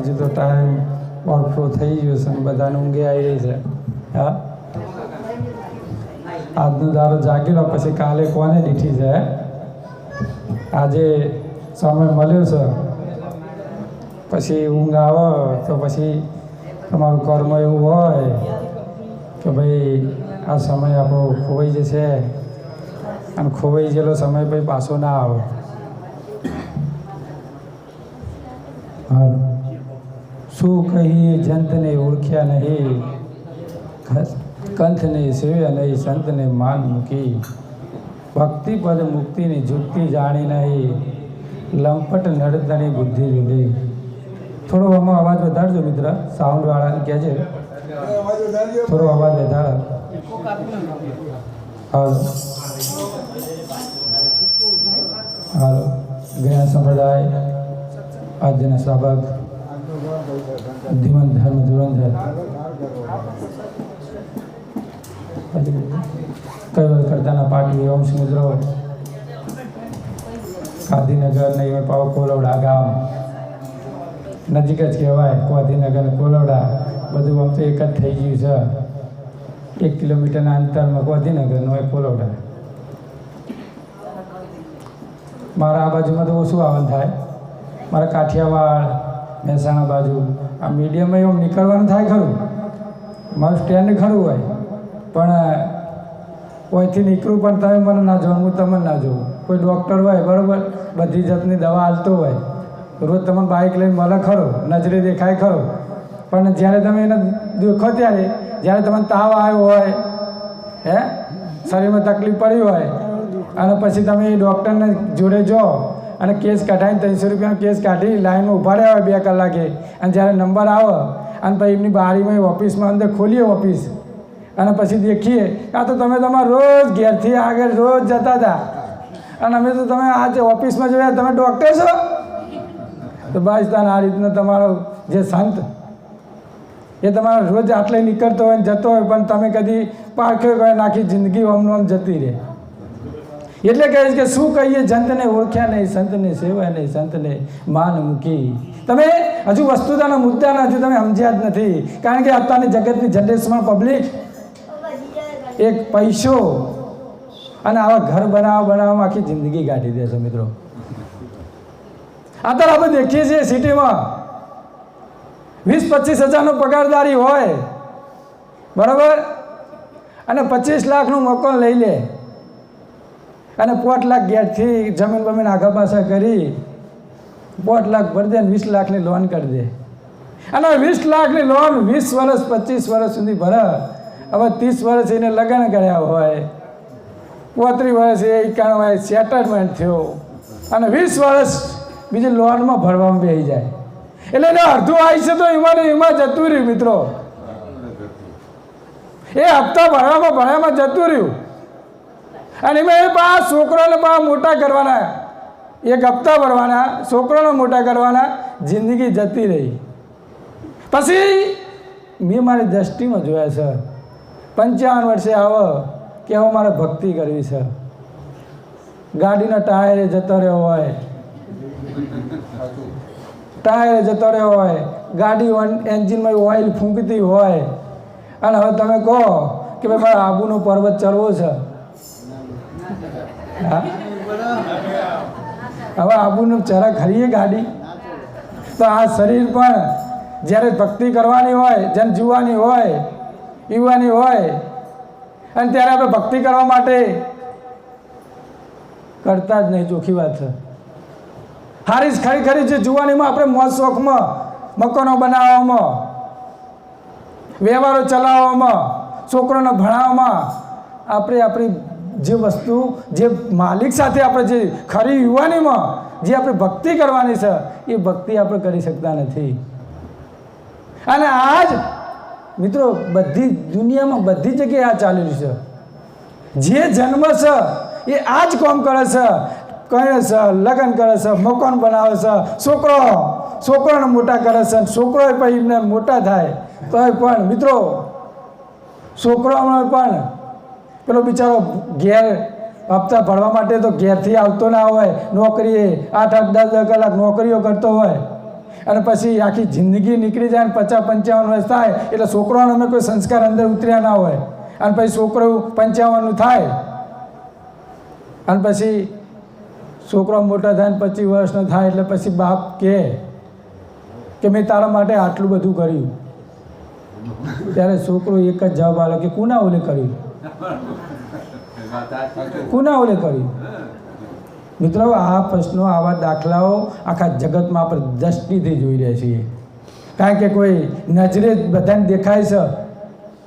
હજી તો time overflow થઈ ગયો છે અને બધાને ઊંઘે આવી રહી છે. હા, આજનો દારો જાગેલો પછી કાલે કોને દીઠી છે. આજે સમય મળ્યો છે પછી ઊંઘ આવે તો પછી તમારું કર્મ એવું હોય કે ભાઈ આ સમય આપણો ખોવાઈ જશે અને ખોવાઈ ગયેલો સમય પછી પાછો ના આવે. શું કહીએ જંતને ઓળખ્યા નહીં, કંથને સેવ્યા નહીં, સંતને માન મૂકી, ભક્તિ પદ મુક્તિની જુક્તિ જાણી નહીં, લંપટ નડતની બુદ્ધિ જુદી. થોડો આમાં અવાજ વધારજો મિત્ર, સાઉન્ડવાળાને કહેજે થોડો અવાજ વધારો. હાલો હાલો. જ્ઞાન સંપ્રદાય આજના સભાગ ધીમન ધર્મ ધુરંધર કઈ કરતાના પાટી ઓમ સમુદ્રો ગાંધીનગર ને પાવ કોલવડા ગામ નજીક જ કહેવાય. ગાંધીનગર કોલવડા બધું આમ તો એક જ થઈ ગયું છે. 1 કિલોમીટરના અંતરમાં ગાંધીનગરનો એક કોલવડા. મારા આ બાજુમાં તો ઓછું આવન થાય. મારા કાઠિયાવાડ મહેસાણા બાજુ આ મીડિયમમાં એવું નીકળવાનું થાય ખરું, મારું સ્ટેન્ડ ખરું હોય, પણ ઓયથી નીકળું પણ તમે મને ના જોવું, હું તમને ના જોઉં. કોઈ ડૉક્ટર હોય બરાબર, બધી જાતની દવા હાલતો હોય, રોજ તમે બાઇક લઈને મળે ખરો, નજરે દેખાય ખરો, પણ જ્યારે તમે એને દેખો ત્યારે જ્યારે તમને તાવ આવ્યો હોય, હે શરીરમાં તકલીફ પડી હોય અને પછી તમે એ ડૉક્ટરને જોડે જો અને કેસ કઢાવીને 300 રૂપિયાનો કેસ કાઢી લાઈનમાં ઉભા રહ્યા હોય 2 કલાકે, અને જ્યારે નંબર આવે અને પછી એમની બારીમાં ઓફિસમાં અંદર ખોલીએ ઓફિસ અને પછી દેખીએ આ તો તમે તમારા રોજ ઘેરથી આગળ રોજ જતા હતા અને અમે તો તમે આજે ઓફિસમાં જોયા તમે ડૉક્ટર છો. તો બસ તાને આ રીતનો તમારો જે સંત એ તમારો રોજ આટલે નીકળતો હોય ને જતો હોય, પણ તમે કદી પારખ્યો હોય આખી જિંદગી આમ જતી રહે. એટલે કહે છે કે શું કહીએ જંતને ઓળખ્યા નહીં, સંતને સેવાય નહીં, સંતને માન મૂકી. તમે હજુ વસ્તુતાના મુદ્દાના હજુ તમે સમજ્યા જ નથી, કારણ કે અત્યારની જગતની જનરેશનમાં પબ્લિક એક પૈસો અને આવા ઘર બનાવવામાં આખી જિંદગી કાઢી દે છે. મિત્રો અત્યારે આપણે દેખીએ છીએ સિટીમાં 20-25 હજારનો પગારદારી હોય બરાબર, અને 25 લાખનું મકાન લઈ લે અને 5 લાખ ગેટથી જમીન બમીન આગા પાછા કરી 5 લાખ ભરી દે, 20 લાખની લોન કરી દે. અને 20 લાખની લોન 20 વર્ષ 25 વર્ષ સુધી ભરે. હવે 30 વર્ષ એને લગ્ન કર્યા હોય, 35 વર્ષ એ 91 સેટલમેન્ટ થયો અને 20 વર્ષ બીજી લોનમાં ભરવામાં બેસી જાય, એટલે એને અડધું આયુષ્ય તો એમાં ને એમાં જતું રહ્યું મિત્રો. એ હપ્તા ભરવામાં જતું રહ્યું, અને એમાં એ પા છોકરાને પા મોટા કરવાના, એક હપ્તા ભરવાના, છોકરાને મોટા કરવાના, જિંદગી જતી રહી. પછી મેં મારી દ્રષ્ટિમાં જોયા છે, 55 વર્ષે આવે કે હવે મારે ભક્તિ કરવી છે, ગાડીનો ટાયરે જતો રહ્યો હોય, ટાયરે જતો રહ્યો હોય, ગાડી એન્જિનમાં ઓઇલ ફૂંકતી હોય, અને હવે તમે કહો કે ભાઈ મારે આબુનો પર્વત ચડવો છે, હવે આબુનું ચરા ખરીએ ગાડી, તો આ શરીર પણ જ્યારે ભક્તિ કરવાની હોય, જેને જીવવાની હોય, પીવાની હોય, અને ત્યારે આપણે ભક્તિ કરવા માટે કરતા જ નહીં. ચોખ્ખી વાત છે. હારી ખરી જે જુવાનીમાં આપણે મોજ શોખમાં, મકાનો બનાવવામાં, વ્યવહારો ચલાવવામાં, છોકરોને ભણાવવામાં આપણે આપણી જે વસ્તુ, જે માલિક સાથે આપણે જે ખરી યુવાનીમાં જે આપણે ભક્તિ કરવાની છે, એ ભક્તિ આપણે કરી શકતા નથી. અને આજ મિત્રો બધી દુનિયામાં બધી જગ્યાએ આ ચાલી રહ્યું છે. જે જન્મ છે એ આ જ કામ કરે છે, કરે છે, લગ્ન કરે છે, મકાન બનાવે છે, છોકરાને મોટા કરે છે, છોકરો પછી એમને મોટા થાય તો પણ મિત્રો છોકરાઓને પણ પેલો બિચારો ઘેર હપ્તા ભરવા માટે તો ઘેરથી આવતો ના હોય, નોકરીએ 8-8, 10-10 કલાક નોકરીઓ કરતો હોય, અને પછી આખી જિંદગી નીકળી જાય, 50-55 વર્ષ થાય એટલે છોકરાઓને અમે કોઈ સંસ્કાર અંદર ઉતર્યા ના હોય, અને પછી છોકરો 55 થાય, અને પછી છોકરો મોટા થાય 25 વર્ષનો થાય એટલે પછી બાપ કે મેં તારા માટે આટલું બધું કર્યું, ત્યારે છોકરો એક જ જવાબ આલે કે કુના ઓલે કર્યું, કુના ઓલે કર્યું. મિત્રો આ પ્રશ્નો, આવા દાખલાઓ આખા જગતમાં આપણે દ્રષ્ટિથી જોઈ રહ્યા છીએ. કારણ કે કોઈ નજરે બધાને દેખાય છે,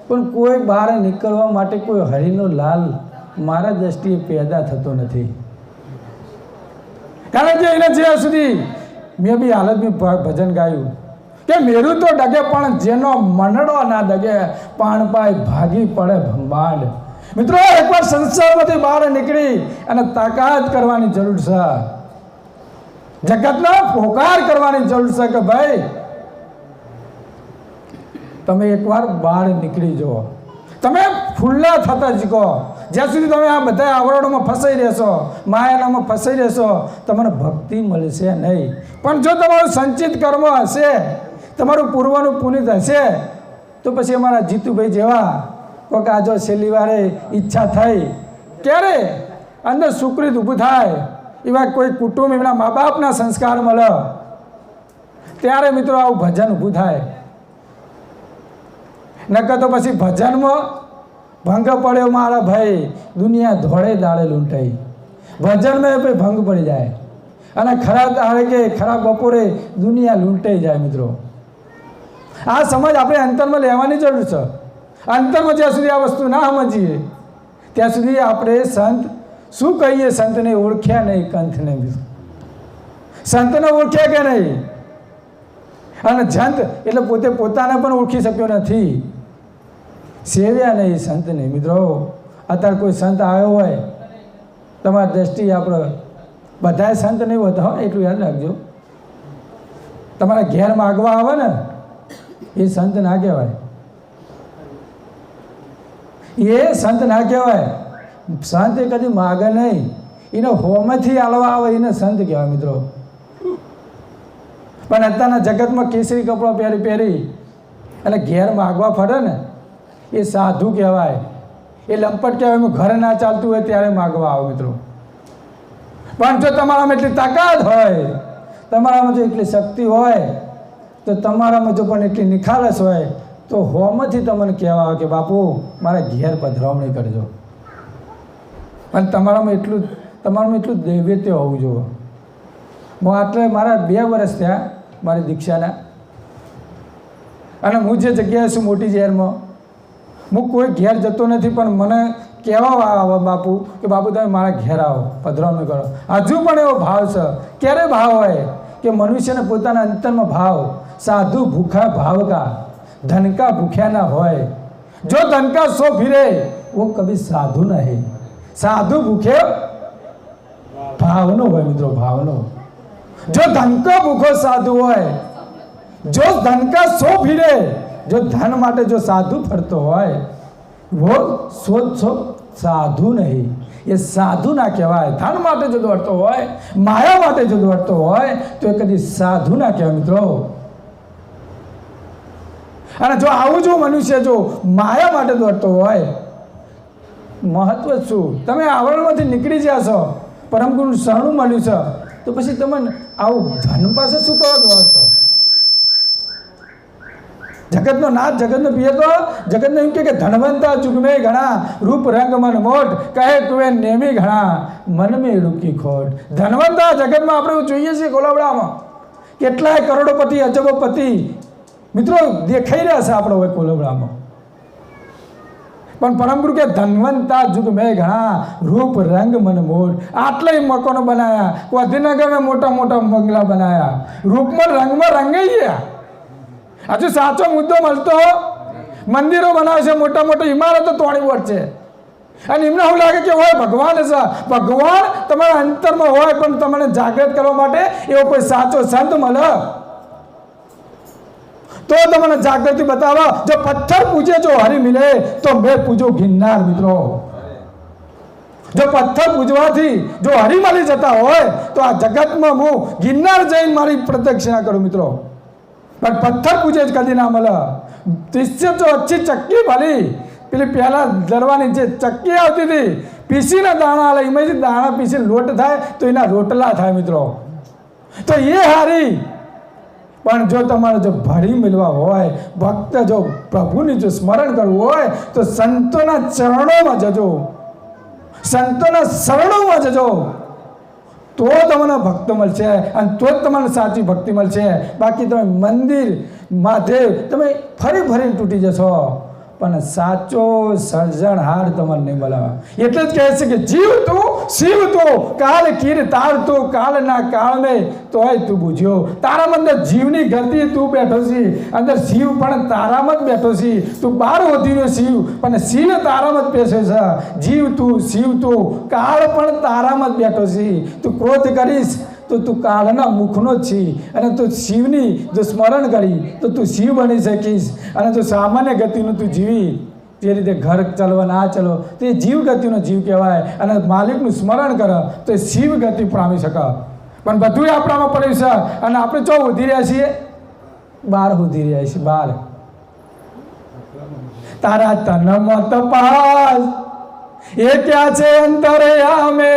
પણ કોઈ બહાર નીકળવા માટે કોઈ હરિનો લાલ મારા દ્રષ્ટિએ પેદા થતો નથી. કારણ કે એને જ્યાં સુધી મેં બી હાલતમાં ભજન ગાયું કે મેરું તો ડગે પણ જેનો મનડો ના ડગે, પાણ પાય ભાગી પડે ભંબાડ. મિત્રો એકવાર સંસારમાંથી બહાર નીકળી અને તાકાત કરવાની જરૂર છે, જગતનો પોકાર કરવાની જરૂર છે કે ભાઈ તમે એકવાર બહાર નીકળી જાઓ, તમે ખુલ્લા થતા શીખો. જ્યાં સુધી તમે આ બધા આવરણોમાં ફસાઈ રહેશો, માયાનામાં ફસાઈ રહેશો, તમને ભક્તિ મળશે નહીં. પણ જો તમારું સંચિત કર્મ હશે, તમારું પૂર્વનું પુનિત હશે, તો પછી અમારા જીતુભાઈ જેવા કોઈક આજો છેલ્લી વારે ઈચ્છા થઈ, ક્યારે અંદર સુકૃત ઊભું થાય, એવા કોઈ કુટુંબ, એમના મા બાપના સંસ્કાર મળે, ત્યારે મિત્રો આવું ભજન ઊભું થાય. નકર તો પછી ભજનમાં ભંગ પડ્યો મારા ભાઈ, દુનિયા ધોળે દાડે લૂંટાઈ. ભજનમાં ભાઈ ભંગ પડી જાય, અને ખરા દાડે કે ખરા બપોરે દુનિયા લૂંટાઈ જાય. મિત્રો આ સમજ આપણે અંતરમાં લેવાની જરૂર છે. અંતરમાં જ્યાં સુધી આ વસ્તુ ના સમજીએ ત્યાં સુધી આપણે સંત શું કહીએ, સંતને ઓળખ્યા નહીં, કંથને સંતને ઓળખ્યા કે નહીં. અને જંત એટલે પોતે પોતાને પણ ઓળખી શક્યો નથી, સેવ્યા નહીં સંતને. મિત્રો અત્યારે કોઈ સંત આવ્યો હોય, તમારી દ્રષ્ટિએ આપણે બધાએ સંત નહીં હોતા, એટલું યાદ રાખજો. તમારા ઘેર માગવા આવે ને એ સંત ના કહેવાય, એ સંત ના કહેવાય. સંત એ કદી માગે નહીં, એને હોમથી હાલવા આવે એને સંત કહેવાય. મિત્રો પણ અત્યારના જગતમાં કેસરી કપડાં પહેરી અને ઘેર માગવા ફરે ને એ સાધુ કહેવાય, એ લંપટ કહેવાય. એમાં ઘરે ના ચાલતું હોય ત્યારે માગવા આવો. મિત્રો પણ જો તમારામાં એટલી તાકાત હોય, તમારામાં જો એટલી શક્તિ હોય, તો તમારામાં જો પણ એટલી નિખાલસ હોય, તો હોમથી તમને કહેવા આવે કે બાપુ મારા ઘેર પધરામણી કરજો. અને તમારામાં એટલું દૈવ્યત્ય હોવું જોઈએ. હું આટલે મારા 2 વર્ષ થયા મારી દીક્ષાના, અને હું જે જગ્યાએ છું મોટી શહેરમાં, હું કોઈ ઘેર જતો નથી, પણ મને કહેવા આવે બાપુ કે બાપુ તમે મારા ઘેર આવો, પધરામણી કરો. હજુ પણ એવો ભાવ છે. ક્યારે ભાવ હોય કે મનુષ્યને પોતાના અંતરમાં ભાવ, સાધુ ભૂખા ભાવ કા, ધન का भूख्या ना होए, जो धन का सो फिरे वो कभी साधु नहीं। साधु भूखे भावनो હોય મિત્રો, ભાવનો। जो धन का भूखो साधु હોય, जो धन का सो फिरे, जो धन માટે જો સાધુ ફરતો હોય वो सो साधु नहीं। એ સાધુ ના કહેવાય। ધન માટે જો દોડતો હોય, માયા માટે જો દોડતો હોય તો એ કદી સાધુ ના કહેવાય મિત્રો। અને જો આવું જો મનુષ્ય જો માયા માટે દોડતો હોય, મહત્વ શું? તમે આવરણમાંથી નીકળી ગયા છો, પરમ ગુરુ શરણું મળ્યું છે, તો પછી તમે આવું ધન પાસે શું કરવા દોડો છો? જગતનો નાથ, જગતનો પિયર તો જગતને એમ કે ધનવંતા જુગમે ઘણા, રૂપ રંગ મન મોટ, કહે કુએ નેમી ઘણા, મન મેં રૂકી ખોટ। ધનવંતા જગતમાં આપણે જોઈએ છીએ કોલાવડામાં કેટલાય કરોડોપતિ, અજબોપતિ મિત્રો દેખાઈ રહ્યા છે આપણો હોય કોલાવડામાં, પણ પરમ ગુરુ કે ધનવંતા જુગ મેં ઘણા, રૂપ રંગ મન મોટ। આટલા મકાનો બનાયા, ગાંધીનગરમાં મોટા મોટા બંગલા બનાયા, રૂપમાં રંગમાં રંગાઈ ગયા। હજુ સાચો મુદ્દો મળતો, મંદિરો બનાવે છે, મોટા મોટા ઇમારતો તોડી વળશે, અને એમને એવું લાગે કે હોય ભગવાન છે। ભગવાન તમારા અંતરમાં હોય, પણ તમને જાગૃત કરવા માટે એવો કોઈ સાચો સંત મળે તો તમને જાગૃતિ બતાવો। જો પથ્થર પૂજે જો હરી મિલે, તો મેં પૂજો ગિરનાર મિત્રો। જો પથ્થર પૂજવાથી જો હરી મળી જતા હોય તો આ જગતમાં હું ગિરનાર જઈને મારી પ્રદક્ષિણા કરું મિત્રો, પણ પથ્થર પૂજે જ કદી ના મળે। तिससे तो अच्छी चक्की भली, પેલી પહેલા દરવાની જે ચક્કી આવતી હતી, પીસીના દાણા આલે, એમાંથી દાણા પીસી લોટ થાય તો એના રોટલા થાય મિત્રો, તો એ હારી। પણ જો તમારે જો ભળી મિલવા હોય, ભક્ત જો પ્રભુની જો સ્મરણ કરવું હોય તો સંતોના ચરણોમાં જજો, સંતોના શરણોમાં જજો, તો તમને ભક્ત મળશે, અને તો જ તમને સાચી ભક્તિ મળશે। બાકી તમે મંદિર મહાદેવ તમે ફરી ફરીને તૂટી જશો, પણ સાચો સર્જનહાર તમને નહીં મળે। એટલે જ કહે છે કે જીવ તું શિવ તું, કાલ કીર તાર તું, કાળના કાળ મેં તોય તું બુજ્યો। તારામાં અંદર જીવની ગતિ તું બેઠો છે, અંદર શિવ પણ તારામાં જ બેઠો છે। તું બહાર વધીનો શિવ, પણ શિવ તારામાં જ બેસે છે। જીવ તું શિવ તું, કાળ પણ તારામાં જ બેઠો છે। તું ક્રોધ કરીશ તો તું કાળના મુખનો જ છી, અને તું શિવની જો સ્મરણ કરી તો તું શિવ બની શકીશ। અને જો સામાન્ય ગતિનું તું જીવી, જે રીતે ઘર ચાલવા ના ચાલો તો એ જીવ ગતિનો જીવ કહેવાય, અને માલિકનું સ્મરણ કરે તો એ શિવ ગતિ પામી શકે। પણ બધું આપણામાં પડ્યું છે, અને આપણે ચો ઉધી રહ્યા છીએ, બહાર ઉધી રહ્યા છીએ, બહાર। તારા તનમાં તપાસ એ ક્યાં છે અંતરયામે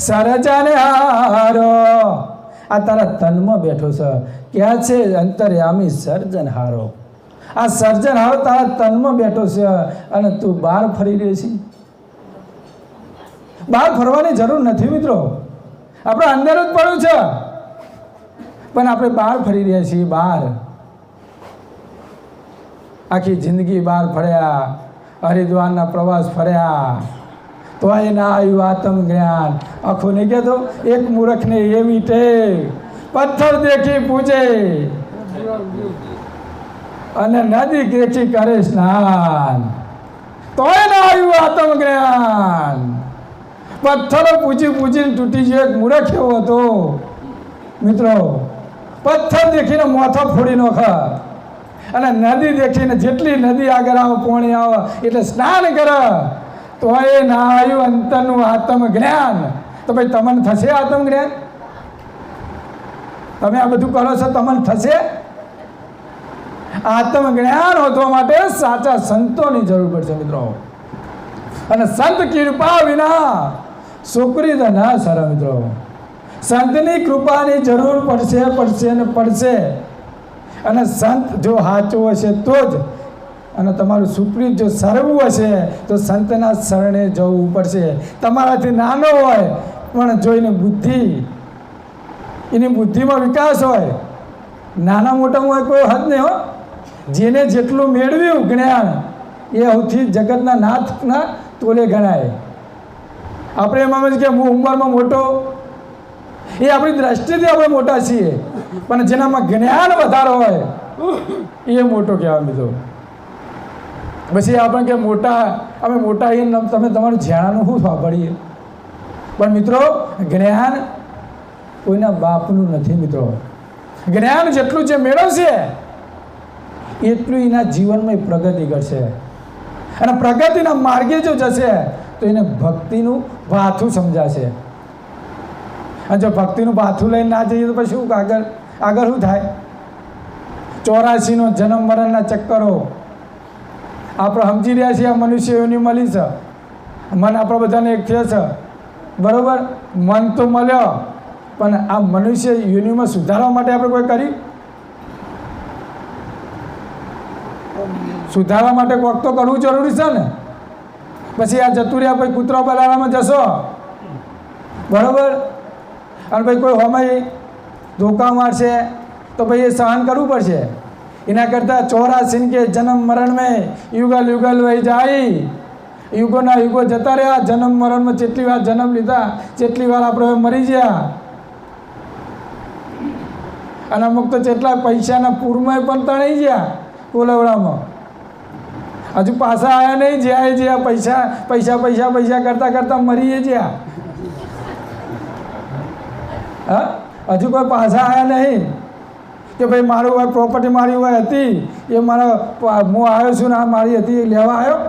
સર્જનહારો। આ તારા તનમાં બેઠો છે, ક્યાં છે અંતરયામી સર્જનહારો। આ સર્જનહારો તારા તનમાં બેઠો છે, અને તું બહાર ફરી રહ્યો છે। બહાર ફરવાની જરૂર નથી મિત્રો, આપણે અંદર જ પડ્યું છે, પણ આપણે બહાર ફરી રહ્યા છીએ। બહાર આખી જિંદગી બહાર ફર્યા, હરિદ્વારના પ્રવાસ ફર્યા, તો ના આવ્યું આત્મ જ્ઞાન। આખું નહીં કહેતો, એક મૂર્ખને એવી ટેવ, પથ્થર દેખી પૂજે અને નદી દેખી કરે સ્નાન, તોય ના આવ્યું આત્મ જ્ઞાન। પથ્થરો પૂજી પૂજીને તૂટી ગયો એક મૂર્ખ એવો હતો મિત્રો, પથ્થર દેખીને મોથો ફોડી નાખે, અને નદી દેખીને જેટલી નદી આગળ આવે પોણી આવે એટલે સ્નાન કરે, તો એ ના આવ્યું અંતરનું આત્મ જ્ઞાન। તો ભાઈ તમને થશે આત્મ જ્ઞાન? તમે આ બધું કરો છો, તમને થશે? આત્મ જ્ઞાન હોવા માટે સાચા સંતોની જરૂર પડશે મિત્રો, અને સંત કૃપા વિના સુકૃત ના સર મિત્રો। સંતની કૃપાની જરૂર પડશે ને પડશે, અને સંત જો સાચું હશે તો જ, અને તમારું સુપ્રીત જો સરવું હશે તો સંતના શરણે જવું પડશે। તમારાથી નાનો હોય પણ જોઈને બુદ્ધિ, એની બુદ્ધિમાં વિકાસ હોય, નાના મોટામાં હોય કોઈ હદ નહીં હો। જેને જેટલું મેળવ્યું જ્ઞાન એ સૌથી જગતના નાથના તોલે ગણાય। આપણે એમાં જ કે હું ઉંમરમાં મોટો, એ આપણી દ્રષ્ટિથી આપણે મોટા છીએ, પણ જેનામાં જ્ઞાન વધારે હોય એ મોટો કહેવાય મિત્રો. પછી આપણે કે મોટા, અમે મોટા એ તમે તમારું જ્ઞાનનું શું સાંભળીએ, પણ મિત્રો જ્ઞાન કોઈના બાપનું નથી મિત્રો. જ્ઞાન જેટલું જે મેળવશે એટલું એના જીવનમાં પ્રગતિ કરશે, અને પ્રગતિના માર્ગે જો જશે તો એને ભક્તિનું ભાથું સમજાશે. અને જો ભક્તિનું ભાથું લઈને ના જઈએ તો પછી શું આગળ શું થાય? 84નો જન્મ મરણના ચક્કરો આપણે સમજી રહ્યા છીએ. આ મનુષ્યોની મળી છે, મન આપણે બધાને એક થયા છે, બરાબર? મન તો મળ્યો, પણ આ મનુષ્ય યોનિમાં સુધારવા માટે આપણે કોઈ કરી? સુધારવા માટે કોઈક તો કરવું જરૂરી છે ને. પછી આ જતું રહ્યા પછી કૂતરો બલાડામાં જશો, બરાબર? અને ભાઈ કોઈ હોમાઈ ધોકા મારશે તો ભાઈ એ સહન કરવું પડશે. એના કરતાં 84 કે જન્મ મરણ મેં યુગલ યુગલ વહી જાય, યુગોના યુગો જતા રહ્યા. જન્મ મરણમાં જેટલી વાર જન્મ લીધા જેટલી વાર આપણે મરી ગયા, અને અમુક તો જેટલા પૈસાના પૂરમાં પણ તણાઈ ગયા કોલવડામાં, હજુ પાછા આવ્યા નહીં. જ્યાં પૈસા પૈસા પૈસા પૈસા કરતાં કરતાં મરીએ જ્યાં, હા, હજુ કોઈ પાછા આવ્યા નહીં કે ભાઈ મારું હોય પ્રોપર્ટી મારી હોય હતી એ મારા હું આવ્યો છું ને આ મારી હતી એ લેવા આવ્યો.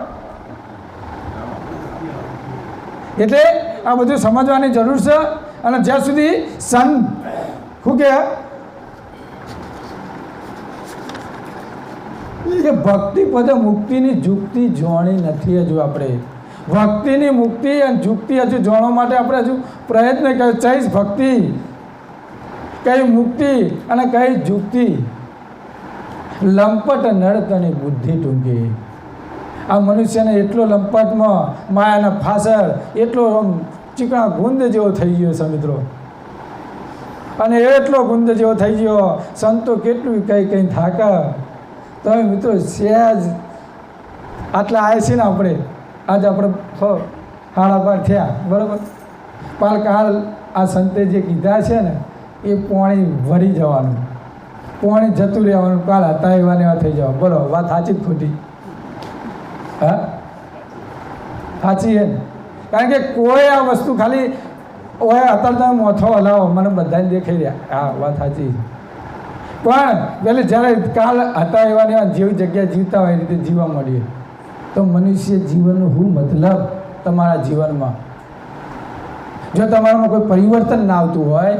એટલે આ બધું સમજવાની જરૂર છે. અને જ્યાં સુધી સંત શું કે ભક્તિ પદ મુક્તિની જુક્તિ જોણી નથી હજુ આપણે. ભક્તિની મુક્તિ અને જુક્તિ હજુ જોણવા માટે આપણે હજુ પ્રયત્ન કર્યો. કઈ ભક્તિ, કઈ મુક્તિ અને કઈ જુક્તિ? લંપટ નડતની બુદ્ધિ ટૂંકી. આ મનુષ્યને એટલો લંપટમાં માયાના ફાસર એટલો ચીકણા ગુંદ જેવો થઈ ગયો છે મિત્રો, અને એટલો ગુંદ જેવો થઈ ગયો. સંતો કેટલું કંઈ થાકા. તમે મિત્રો સહેજ આટલા આવ્યા છીએ ને આપણે, આજે આપણે 12:30 થયા, બરાબર? કાલ આ સંતે જે કીધા છે ને એ પાણી ભરી જવાનું, પાણી જતું રહેવાનું, કાલ હતા એવા ને એવા થઈ જવા. બોલો વાત સાચી જ ખોટી? હા, સાચી છે ને? કારણ કે કોઈ આ વસ્તુ ખાલી ઓય અત્યારે તમે મોથો હલાવો મને બધાને દેખાઈ રહ્યા, હા વાત સાચી છે. પણ પેલે જ્યારે કાલ હતા એવા ને એવા જેવી જગ્યાએ જીવતા હોય એ રીતે જીવવા મળીએ તો મનુષ્ય જીવનનું શું મતલબ? તમારા જીવનમાં જો તમારામાં કોઈ પરિવર્તન ના આવતું હોય,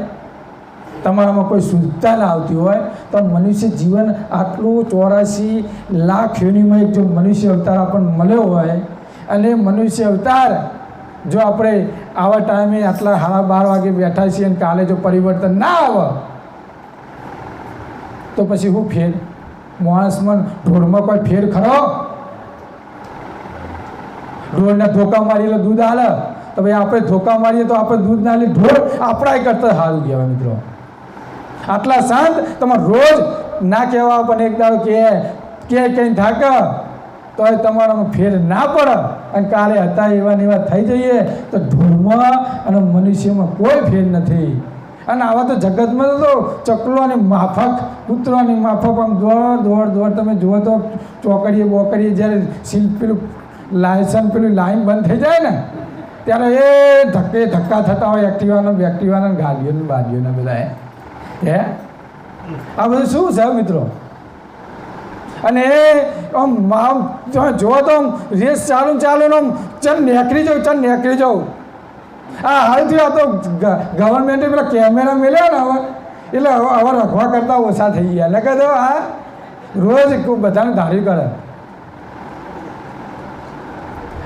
તમારામાં કોઈ શુદ્ધતા ના આવતી હોય તો મનુષ્ય જીવન આટલું 84 લાખ યોનિમાં એક જો મનુષ્ય અવતાર આપણને મળ્યો હોય, અને મનુષ્ય અવતાર જો આપણે આવા ટાઈમે આટલા 12:30 વાગે બેઠા છીએ અને કાલે જો પરિવર્તન ના આવે તો પછી શું ફેર? માણસમાં ઢોરમાં કોઈ ફેર ખરો? ઢોરને ધોકા મારી લે દૂધ હાલે તો ભાઈ આપણે ધોકા મારીએ તો આપણે દૂધ ના લે, ઢોર આપણા કરતાં સારું કહેવાય મિત્રો. આટલા શાંત તમારે રોજ ના કહેવા પણ એક દાડો કે કંઈ થાકે તો એ તમારામાં ફેર ના પડે અને કાલે હતા એવા ને એવા થઈ જઈએ તો ઢોરમાં અને મનુષ્યમાં કોઈ ફેર નથી. અને આવા તો જગતમાં તો ચકલોની માફક કૂતરોની માફક આમ દોડ તમે જુઓ તો ચોકડીએ બોકડીએ જ્યારે પેલું લાયસન્સ પેલું લાઈન બંધ થઈ જાય ને ત્યારે એ ધક્કા થતા હોય એક્ટિવાના ગાડીઓને બાડીઓને બધા. હે આ બધું શું છે મિત્રો? અને આમ જુઓ તો આમ રેસ ચાલુ આમ ચલ નેકરી જાઉં. હા હાલથી આ તો ગવર્મેન્ટે પેલા કેમેરા મેળ્યા ને હવે એટલે હવે રખવા કરતાં ઓછા થઈ ગયા. એટલે કહે હા રોજ બધાને ધારી કરે.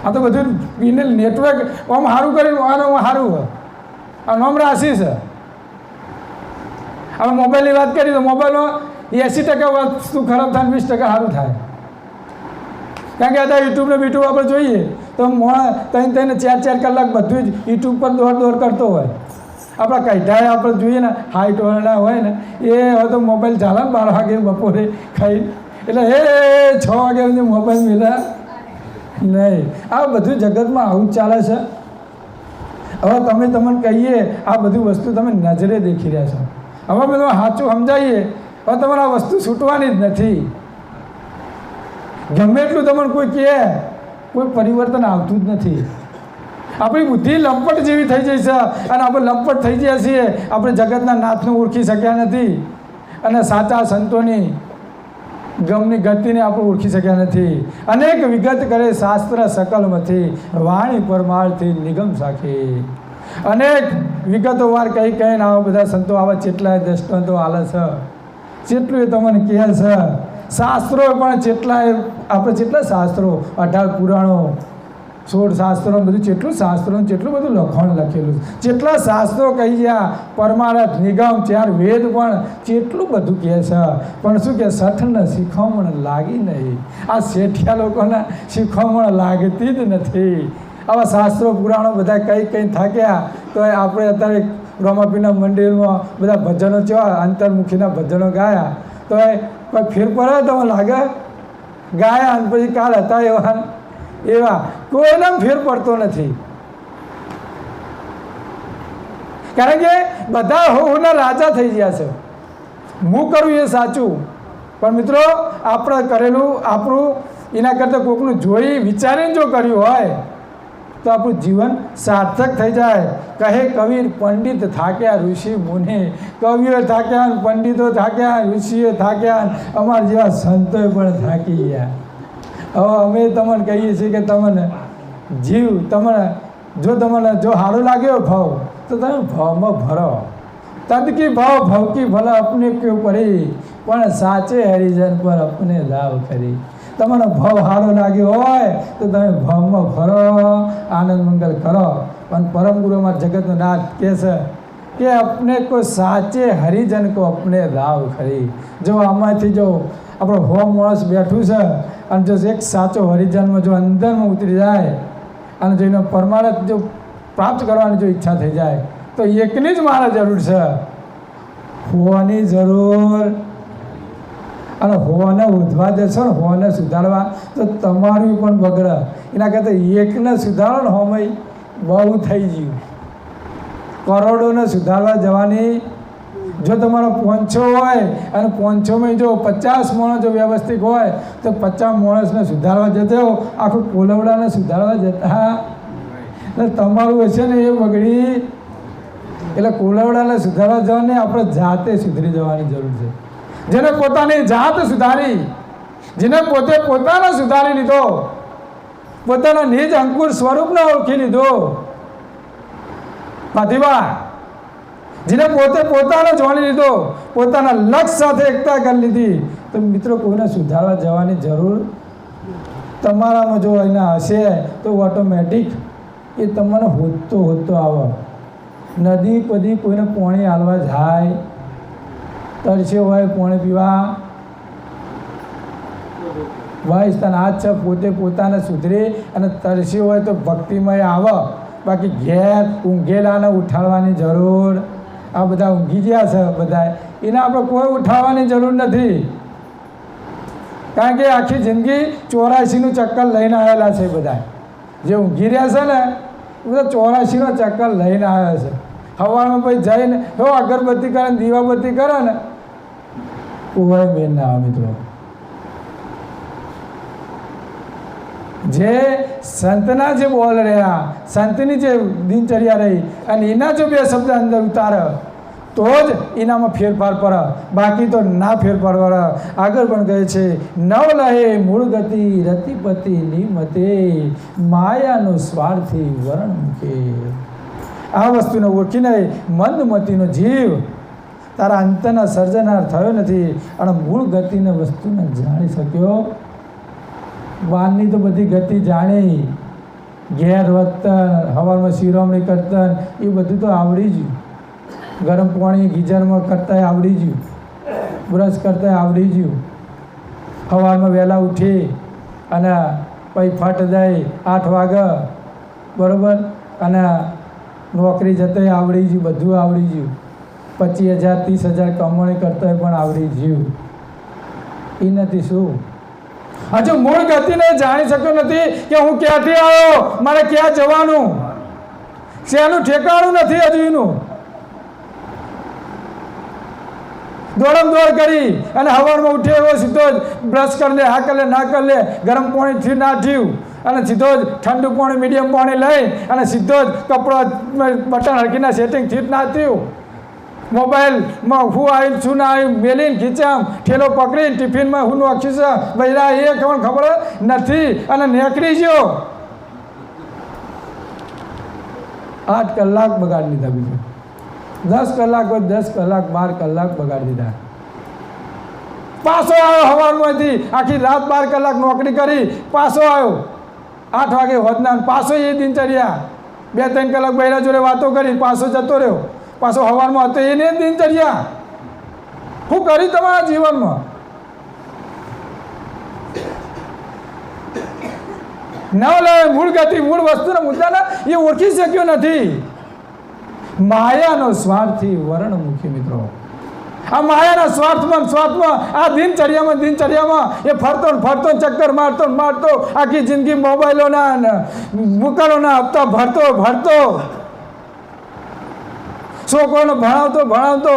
આ તો બધું નેટવર્ક આમ સારું કર્યું અને સારું હોય આ નોમ રાશિ છે. હવે મોબાઈલની વાત કરી તો મોબાઈલમાં 80% વસ્તુ ખરાબ થાય, 20% સારું થાય. કારણ કે અત્યારે યુટ્યુબને બીટ્યુબ આપણે જોઈએ તો 3-4 કલાક બધું જ યુટ્યુબ પર દોડ કરતો હોય. આપણા કઢાએ આપણે જોઈએ ને હાઈટ વાળા હોય ને એ હવે તો મોબાઈલ ચાલે ને 12 વાગે બપોરે ખાઈ એટલે 6 વાગે સુધી મોબાઈલ મિલા નહીં. આ બધું જગતમાં આવું જ ચાલે છે. હવે તમે તમને કહીએ આ બધી વસ્તુ તમે નજરે દેખી રહ્યા છો, હવે અમે તમે સાચું સમજાવીએ, હવે તમારે આ વસ્તુ છૂટવાની જ નથી. ગમે એટલું તમને કોઈ કહે, કોઈ પરિવર્તન આવતું જ નથી. આપણી બુદ્ધિ લંપટ જેવી થઈ જાય છે, અને આપણે લંપટ થઈ ગયા છીએ. આપણે જગતના નાથને ઓળખી શક્યા નથી, અને સાચા સંતોની ગમની ગતિને આપણે ઓળખી શક્યા નથી. અનેક વિગત કરે શાસ્ત્ર સકલમાંથી, વાણી પરમારથી નિગમ સાખી. અનેક વિગતો વાર કહી કહીને આવા બધા સંતો આવા કેટલાય દ્રષ્ટાંતો આલે છે, જેટલું એ તમને કહે છે. શાસ્ત્રો પણ કેટલાય, આપણે કેટલા શાસ્ત્રો, 18 પુરાણો, 16 શાસ્ત્રો, બધું જેટલું શાસ્ત્રો જેટલું બધું લખાણ લખેલું, જેટલા શાસ્ત્રો કહી ગયા, પરમાર્થ નિગમ 4 વેદ પણ જેટલું બધું કહે છે. પણ શું કે સઠને શીખવણ લાગી નહીં. આ શેઠિયા લોકોને શીખવણ લાગતી જ નથી. આવા શાસ્ત્રો પુરાણો બધા કંઈ થાક્યા. તો આપણે અત્યારે રોમાપીના મંદિરમાં બધા ભજનો કેવા અંતર્મુખીના ભજનો ગાયા, તો એ કોઈ ફેર પડે તો લાગે ગાયા, અને પછી કાલ હતા એવા કોઈને ફેર પડતો નથી. કારણ કે બધા હોના રાજા થઈ ગયા છે. હું કરું એ સાચું, પણ મિત્રો આપણે કરેલું આપણું એના કરતાં કોઈકનું જોઈ વિચારીને જો કર્યું હોય તો આપણું જીવન સાર્થક થઈ જાય. કહે કવિર પંડિત થાક્યા ઋષિ મુનિ, કવિઓ થાક્યા, પંડિતો થાક્યા, ઋષિઓ થાક્યા, અમારા જેવા સંતોએ પણ થાકી ગયા. હવે અમે તમને કહીએ છીએ કે તમને જીવ, તમને જો સારું લાગ્યો ભાવ તો તમે ભાવમાં ભરો. તદકી ભાવ ભવકી ભલા અપને ક્यों પડી, પણ સાચે હરિજન પર અપને લાવ કરી. તમને ભાવ સારો લાગ્યો હોય તો તમે ભાવમાં ફરો, આનંદ મંગલ કરો. પણ પરમ ગુરુમાં જગતનો નાથ કહે છે કે અપને કો સાચે હરિજન કો અપને લાવ કરી. જો આમાંથી જો આપણો માણસ બેઠું છે, અને જો એક સાચો હરિજનમાં જો અંદરમાં ઉતરી જાય, અને જો એનો પરમાર્થ જો પ્રાપ્ત કરવાની જો ઈચ્છા થઈ જાય, તો એકની જ મારે જરૂર છે, હોવાની જરૂર. અને હોવાને ઉધવા દેશો ને, હોવાને સુધારવા તો તમારું પણ બગડે. એના કરતાં એકને સુધારો ને હોમય બહુ થઈ ગયું. કરોડોને સુધારવા જવાની, જો તમારો 500 હોય અને 500માં જો 50 માણસ જો વ્યવસ્થિત હોય તો 50 માણસને સુધારવા જતો, આખું કોલવડાને સુધારવા જતા એટલે તમારું હશે ને એ બગડી. એટલે કોલવડાને સુધારવા જવાની આપણે જાતે સુધરી જવાની જરૂર છે. જેને પોતાની જાત સુધારી, જેને પોતે પોતાને સુધારી લીધો, પોતાના નિજ અંકુર સ્વરૂપને ઓળખી લીધો, પ્રતિભા જેને પોતે પોતાને જાણી લીધો, પોતાના લક્ષ્ય સાથે એકતા કરી લીધી, તો મિત્રો કોઈને સુધારવા જવાની જરૂર તમારામાં જો એના હશે તો ઓટોમેટિક એ તમને હોતો આવે. નદી કદી કોઈને પાણી હાલવા જાય, તરસ્યો હોય પાણી પીવા, ભાઈ તને આ છે પોતે પોતાને સુધરે, અને તરસ્યો હોય તો ભક્તિમય આવે. બાકી ઘેર ઊંઘેલાને ઉઠાડવાની જરૂર, આ બધા ઊંઘી ગયા છે બધા, એને આપણે કોઈ ઉઠાવવાની જરૂર નથી. કારણ કે આખી જિંદગી 84નું ચક્કર લઈને આવેલા છે. બધા જે ઊંઘી રહ્યા છે ને એ બધા 84નો ચક્કર લઈને આવ્યા છે. સવારમાં પછી જઈને હો અગરબત્તી કરે ને દીવાબત્તી કરે ને, કોઈ બેન ના આવે મિત્રો. જે સંતના જે બોલ રહ્યા, સંતની જે દિનચર્યા રહી, અને એના જો 2 શબ્દ અંદર ઉતારે તો જ એનામાં ફેરફાર પડે, બાકી તો ના ફેરફાર પડે. આગળ પણ કહે છે નવ લહે મૂળ ગતિ રતિપતિ નિમતે, માયાનો સ્વાર્થી વરણ મૂકે. આ વસ્તુને ઓળખીને મંદમતીનો જીવ તારા અંતના સર્જનાર થયો નથી, અને મૂળ ગતિને વસ્તુને જાણી શક્યો. વાનની તો બધી ગતિ જાણી, ઘેર વર્તન, હવારમાં શિરોમણી કરતન, એ બધું તો આવડી ગયું. ગરમ પાણી ગીઝરમાં કરતાં આવડી ગયું, બ્રશ કરતાં આવડી ગયું. સવારમાં વહેલા ઉઠી અને પછી ફટ જાય 8 વાગે બરાબર, અને નોકરી જતાં આવડી ગયું, બધું આવડી ગયું. 25,000 30,000 કમાણી કરતાં પણ આવડી ગયું. એ નથી શું? હજુ મૂળ ગતિને જાણી શક્યો નથી કે હું ક્યાંથી આવ્યો, મારે ક્યાં જવાનું. શેનું ઠેકાણું નથી હજુ એનું. દોડમ દોડ કરી અને હવારમાં ઉઠે એવો સીધો જ બ્રશ કરી લે, આ કરી લે, ના કરી લે, ગરમ પાણીથી ના થયું અને સીધો જ ઠંડુ પાણી મીડિયમ પાણી લઈ અને સીધો જ કપડો બટન હરકીના સેટિંગથી જ ના થયું. મોબાઈલમાં શું આવ્યું શું ના આવ્યું મેલીને ખીચામ ઠેલો પકડીને ટિફિનમાં હું નાખ્યું છે બૈરા એ ખબર નથી અને નીકળી ગયો. 8 કલાક બગાડી દીધા. બીજું 10 કલાક હોય 10 કલાક 12 કલાક બગાડી દીધા. પાછો આવ્યો સવારમાંથી આખી રાત 12 કલાક નોકરી કરી પાછો આવ્યો 8 વાગે હોદના પાછો એ દિનચર્યા 2-3 કલાક બૈરા જોડે વાતો કરી પાછો જતો રહ્યો. પાછો સવારમાં હતો એને દિનચર્યા. શું કર્યું તમારા જીવનમાં? ના લે મૂળ ગતિ મૂળ વસ્તુના મુદ્દાના એ ઓળખી શક્યો નથી. માયાનો સ્વાર્થી વર્ણમુખી મિત્રો. આ માયાના સ્વાર્થમાં આ દિનચર્યામાં એ ફરતો ચક્કર મારતો આખી જિંદગી મોબાઈલોના મુકાલોના હપ્તા ભરતો છોકરોને ભણાવતો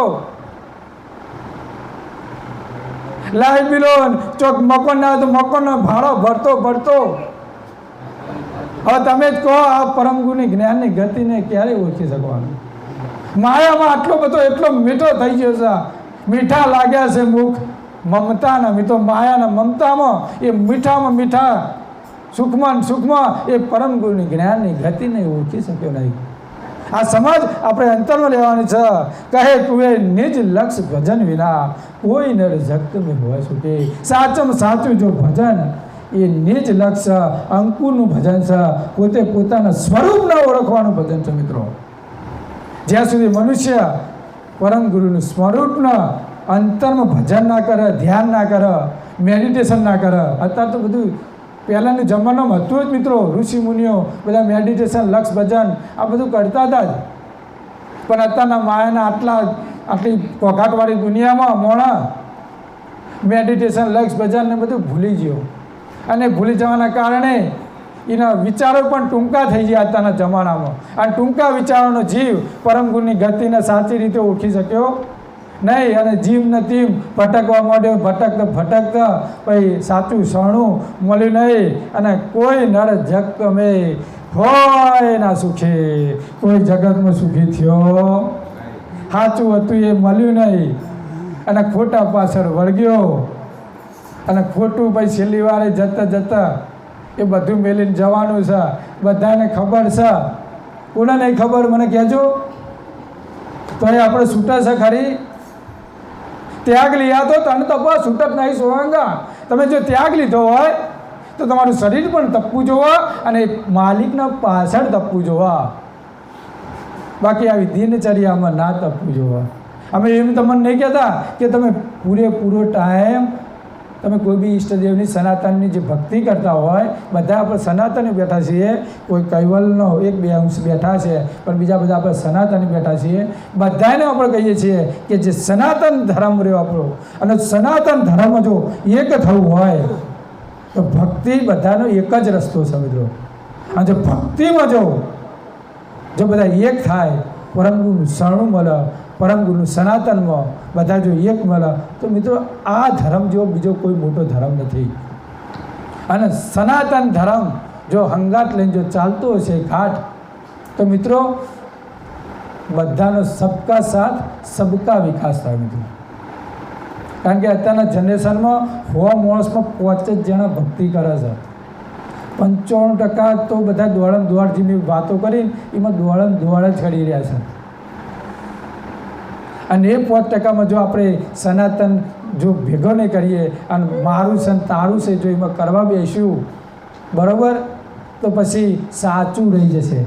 લાઈટ બિલો ચોક મકાન ના તો મકાનનો ભાડો ભરતો. હવે તમે જ કહો આ પરમ ગુણની જ્ઞાનની ગતિને ક્યારે ઓળખી શકવાનું? માયામાં આટલો બધો એટલો મીઠો થઈ ગયો છે, મીઠા લાગ્યા છે મુખ મમતાના મિત્રો. માયાના મમતામાં એ મીઠા સુખમાં એ પરમ ગુરુની જ્ઞાનની ગતિને ઓળખી શક્યો નહીં. આ સમજ આપણે અંતરમાં લેવાની છે. કહે કુએ નિજ લક્ષ ભજન વિના કોઈ નર જગત મેં હોય છૂટે. સાચું જો ભજન એ નિજ લક્ષ અંકુરનું ભજન છે, પોતે પોતાના સ્વરૂપને ઓળખવાનું ભજન છે મિત્રો. જ્યાં સુધી મનુષ્ય પરમ ગુરુનું સ્વરૂપના અંતરમાં ભજન ના કરે, ધ્યાન ના કરે, મેડિટેશન ના કરે. અત્યારે તો બધું પહેલાંના જમાનામાં હતું જ મિત્રો. ઋષિ મુનિઓ બધા મેડિટેશન લક્ષ ભજન આ બધું કરતા હતા જ. પણ અત્યારના માયાના આટલી પોઘાટવાળી દુનિયામાં મોણા મેડિટેશન લક્ષ ભજન ને બધું ભૂલી ગયો. અને ભૂલી જવાના કારણે એના વિચારો પણ ટૂંકા થઈ ગયા અત્યારના જમાનામાં. અને ટૂંકા વિચારોનો જીવ પરમ ગુણની ગતિને સાચી રીતે ઓળખી શક્યો નહીં. અને જીવને તીમ ભટકવા માંડ્યો. ભટકતા પછી સાચું શરણું મળ્યું નહીં. અને કોઈ નર જગત મેં હોય ના સુખી, કોઈ જગતમાં સુખી થયો સાચું હતું એ મળ્યું નહીં. અને ખોટા પાછળ વળગ્યો. અને ખોટું પછી છેલ્લી વારે જતા એ બધું મેલીને જવાનું છે. બધાને ખબર છે. કોને નહીં ખબર મને કહેજો. તો એ આપણે છૂટા છે ખરી? ત્યાગ લીધા તો તને તપવા છૂટક નહીં સોવાંગા. તમે જો ત્યાગ લીધો હોય તો તમારું શરીર પણ તપવું જોવા અને માલિકના પાછળ તપવું જોવા. બાકી આવી દિનચર્યામાં ના તપવું જોવા. અમે એમ તમને નહીં કહેતા કે તમે પૂરેપૂરો ટાઈમ તમે કોઈ બી ઈષ્ટદેવની સનાતનની જે ભક્તિ કરતા હોય, બધા આપણે સનાતની બેઠા છીએ. કોઈ કૈવલનો 1-2 અંશ બેઠા છે, પણ બીજા બધા આપણે સનાતની બેઠા છીએ. બધાને આપણે કહીએ છીએ કે જે સનાતન ધર્મ રહ્યો આપણો, અને સનાતન ધર્મ જો એક થવું હોય તો ભક્તિ બધાનો એક જ રસ્તો છે મિત્રો. અને જો ભક્તિમાં જો બધા એક થાય, પરમ ગુરુનું શરણું મળે, પરમ ગુરુનું સનાતનમાં બધા જો એક મળે તો મિત્રો આ ધર્મ જેવો બીજો કોઈ મોટો ધર્મ નથી. અને સનાતન ધર્મ જો હંગાત લઈને જો ચાલતો હશે ઘાટ, તો મિત્રો બધાનો સબકા સાથ સબકા વિકાસ થાય મિત્રો. કારણ કે અત્યારના જનરેશનમાં 100 માણસમાં 5 જ જણા ભક્તિ કરે છે. 95% તો બધા દોડથી વાતો કરી એમાં દોડ જ કરી રહ્યા છે. અને એ 5%માં જો આપણે સનાતન જો ભેગો નહીં કરીએ અને મારું છે તારું છે જો એમાં કરવા બેસ્યું બરાબર, તો પછી સાચું રહી જશે.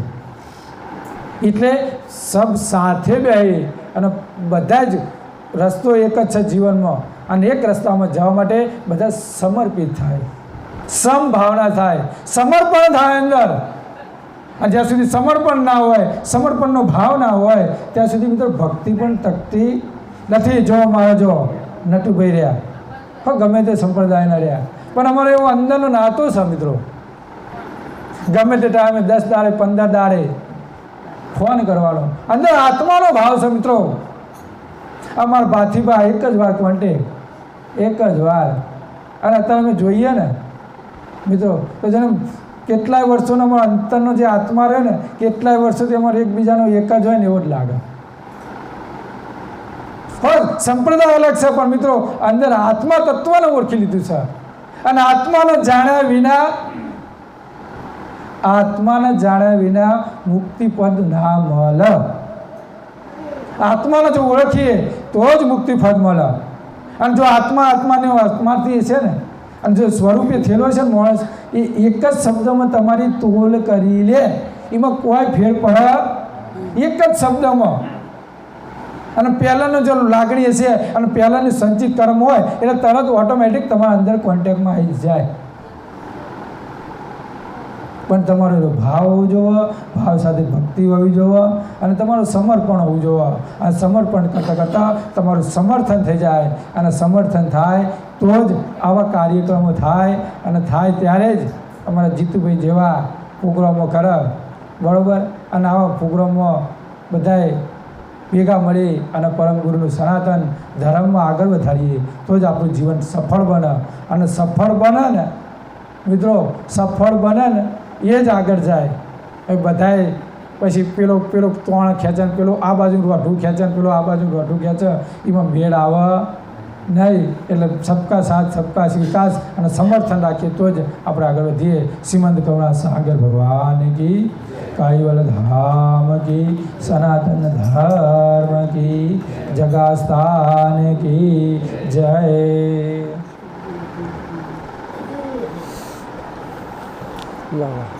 એટલે સબ સાથે બેસી અને બધા જ રસ્તો એક જ છે જીવનમાં. અને એક રસ્તામાં જવા માટે બધા સમર્પિત થાય, સમભાવના થાય, સમર્પણ થાય અંદર. અને જ્યાં સુધી સમર્પણ ના હોય, સમર્પણનો ભાવ ના હોય, ત્યાં સુધી મિત્રો ભક્તિ પણ ટકતી નથી. જો મારે જો નટુભાઈ રહ્યા હો, ગમે તે સંપ્રદાયના રહ્યા, પણ અમારો એવો અંદરનો નાતો છે મિત્રો. ગમે તે ટાઈમે 10 દાડે 15 દાડે ફોન કરવાનો, અંદર આત્માનો ભાવ છે મિત્રો. આ મારા ભાથીબા એક જ વાર કોન્ટેક, એક જ વાર. અને અત્યારે અમે જોઈએ ને મિત્રો તો જેને કેટલાય વર્ષોનો અમારો અંતરનો જે આત્મા રહે ને, કેટલાય વર્ષોથી અમારો એકબીજાનો એક જ હોય ને એવો જ લાગે. પણ સંપ્રદાય અલગ છે, પણ મિત્રો અંદર આત્મા તત્વને ઓળખી લીધું છે. અને આત્માને જાણ્યા વિના મુક્તિપદ ના મળે. આત્માને જો ઓળખીએ તો જ મુક્તિપદ મળે. અને જો આત્માથી છે ને, અને જો સ્વરૂપે થયેલો છે ને માણસ, એ એક જ શબ્દમાં તમારી તોલ કરી લે, એમાં કોઈ ફેર પડે એક જ શબ્દમાં. અને પહેલાંનો જો લાગણી હશે અને પહેલાંની સંચિત કર્મ હોય એટલે તરત ઓટોમેટિક તમારા અંદર કોન્ટેક્ટમાં આવી જાય. પણ તમારો એનો ભાવ હોવો જોઈએ, ભાવ સાથે ભક્તિ હોવી જોઈએ, અને તમારું સમર્પણ હોવું જોઈએ. આ સમર્પણ કરતાં કરતાં તમારું સમર્થન થઈ જાય, અને સમર્થન થાય તો જ આવા કાર્યક્રમો થાય. અને થાય ત્યારે જ અમારા જીતુભાઈ જેવા પ્રોગ્રામો કરે, બરાબર. અને આવા પ્રોગ્રામમાં બધાએ ભેગા મળી અને પરમ ગુરુનું સનાતન ધર્મમાં આગળ વધારીએ તો જ આપણું જીવન સફળ બને. અને સફળ બને ને મિત્રો, સફળ બને ને એ જ આગળ જાય. એ બધાએ પછી પેલો ત્રણ ખેંચે, પેલો આ બાજુ રોઢું ખેંચે, પેલો આ બાજુ રોઢું ખેંચે, એમાં મેળ આવે નહીં. એટલે સબકા સાથ સબકા વિકાસ અને સમર્થન રાખીએ તો જ આપણે આગળ વધીએ. શ્રીમંત કરુણા સાગર ભગવાન કી, કૈવલ ધામ કી, સનાતન ધર્મ કી, જગાસ્થાન કી જય. લાવા